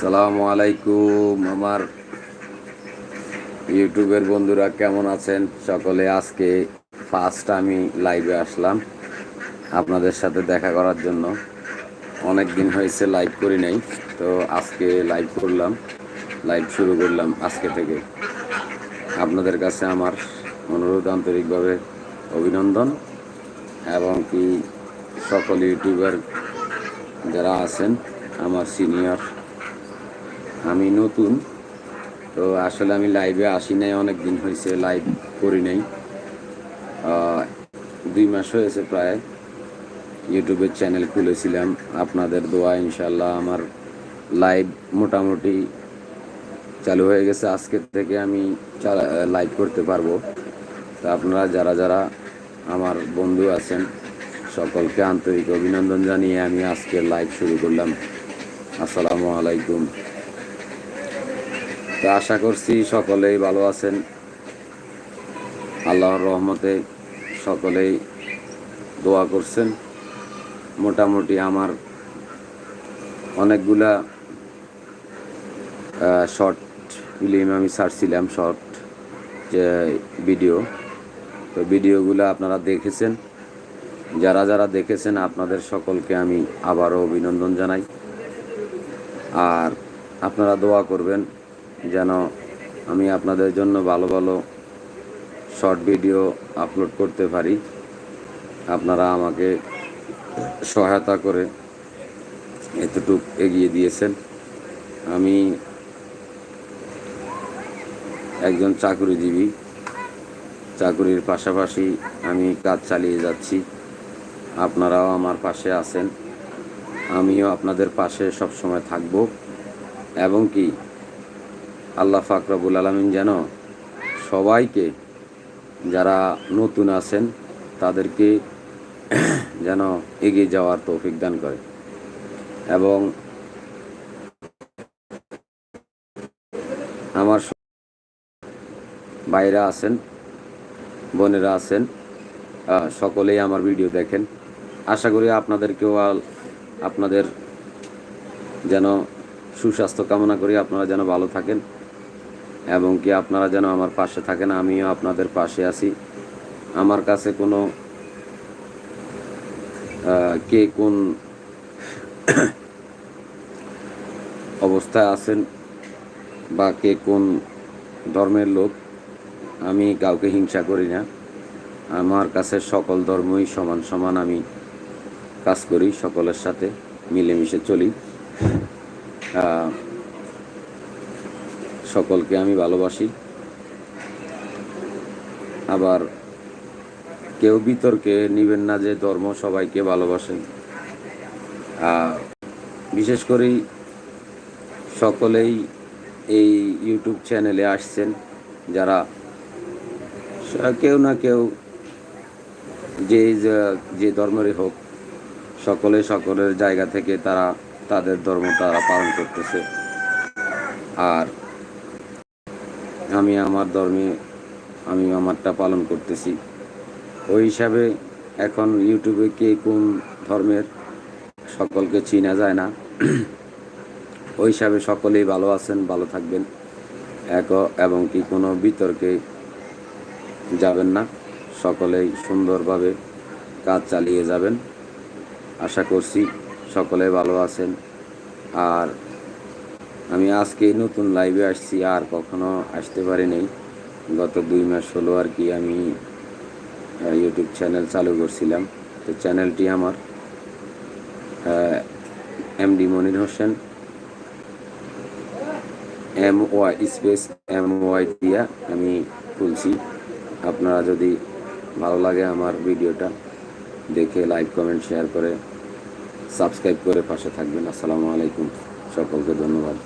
আসসালামু আলাইকুম আমার ইউটিউবের বন্ধুরা, কেমন আছেন সকলে? আজকে ফার্স্ট আমি লাইভে আসলাম আপনাদের সাথে দেখা করার জন্য। অনেক দিন হয়েছে লাইভ করি নাই, তো আজকে লাইভ করলাম, লাইভ শুরু করলাম আজকে থেকে। আপনাদের কাছে আমার অনুরোধ, আন্তরিকভাবে অভিনন্দন, এবং কি সকল ইউটিউবার যারা আছেন, আমার সিনিয়র। আমি নতুন, তো আসলে আমি লাইভে আসি নাই, অনেক দিন হয়েছে লাইভ করি নাই। 2 মাস হয়েছে প্রায় ইউটিউবের চ্যানেল খুলেছিলাম। আপনাদের দোয়া ইনশাল্লাহ আমার লাইভ মোটামুটি চালু হয়ে গেছে। আজকের থেকে আমি লাইভ করতে পারবো। তো আপনারা যারা যারা আমার বন্ধু আছেন সকলকে আন্তরিক অভিনন্দন জানিয়ে আমি আজকে লাইভ শুরু করলাম। আসসালামু আলাইকুম। তো আশা করছি সকলেই ভালো আছেন, আল্লাহর রহমতে সকলেই দোয়া করছেন। মোটামুটি আমার অনেকগুলা শর্ট ফিল্ম আমি ছাড়ছিলাম, শর্ট যে ভিডিও, তো ভিডিওগুলো আপনারা দেখেছেন। যারা যারা দেখেছেন আপনাদের সকলকে আমি আবারও অভিনন্দন জানাই। আর আপনারা দোয়া করবেন যেন আমি আপনাদের জন্য ভালো ভালো শর্ট ভিডিও আপলোড করতে পারি। আপনারা আমাকে সহায়তা করে এতটুক এগিয়ে দিয়েছেন। আমি একজন চাকরিজীবী, চাকরির পাশাপাশি আমি কাজ চালিয়ে যাচ্ছি। আপনারাও আমার পাশে আছেন, আমিও আপনাদের পাশে সবসময় থাকব। এবং কি আল্লাহ পাক রব্বুল আলামিন যেন সবাইকে, যারা নতুন আছেন তাদেরকে যেন এগিয়ে যাওয়ার তৌফিক দান করে। এবং আমার ভাইরা আছেন, বোনেরা আছেন, সকলেই আমার ভিডিও দেখেন। আশা করি আপনাদেরকেও আপনাদের যেন সুস্বাস্থ্য কামনা করি, আপনারা যেন ভালো থাকেন এবং কি আপনারা যেন আমার পাশে থাকেন। আমিও আপনাদের পাশে আছি। আমার কাছে কোনো কে কোন অবস্থায় আছেন বা কে কোন ধর্মের লোক, আমি কাউকে হিংসা করি না। আমার কাছে সকল ধর্মই সমান সমান। আমি কাজ করি, সকলের সাথে মিলেমিশে চলি। সকলকে আমি ভালোবাসি। আবার কেউ বিতর্কে নেবেন না যে ধর্ম সবাইকে ভালোবাসেন। বিশেষ করে সকলেই এই ইউটিউব চ্যানেলে আসছেন যারা কেউ না কেউ যে ধর্মেরই হোক, সকলে সকলের জায়গা থেকে তারা তাদের ধর্ম তারা পালন করতেছে। আর আমি আমার ধর্মে আমি আমারটা পালন করতেছি। ওই হিসাবে এখন ইউটিউবে কে কোন ধর্মের সকলকে চিনা যায় না। ওই হিসাবে সকলেই ভালো আছেন, ভালো থাকবেন এবং কি কোনো বিতর্কে যাবেন না। সকলেই সুন্দরভাবে কাজ চালিয়ে যাবেন। আশা করছি সকলে ভালো আছেন। আর আমি আজকে নতুন লাইভে আসছি, আর কখনো আসতে পারিনি। গত 2 মাস হলো আর কি আমি ইউটিউব চ্যানেল চালু করছিলাম। তো চ্যানেলটি আমার এমডি মনির হোসেন, MY দিয়া আমি খুলছি। আপনারা যদি ভালো লাগে আমার ভিডিওটা দেখে লাইক, কমেন্ট, শেয়ার করে সাবস্ক্রাইব করে পাশে থাকবেন। আসসালামু আলাইকুম, সকলকে ধন্যবাদ।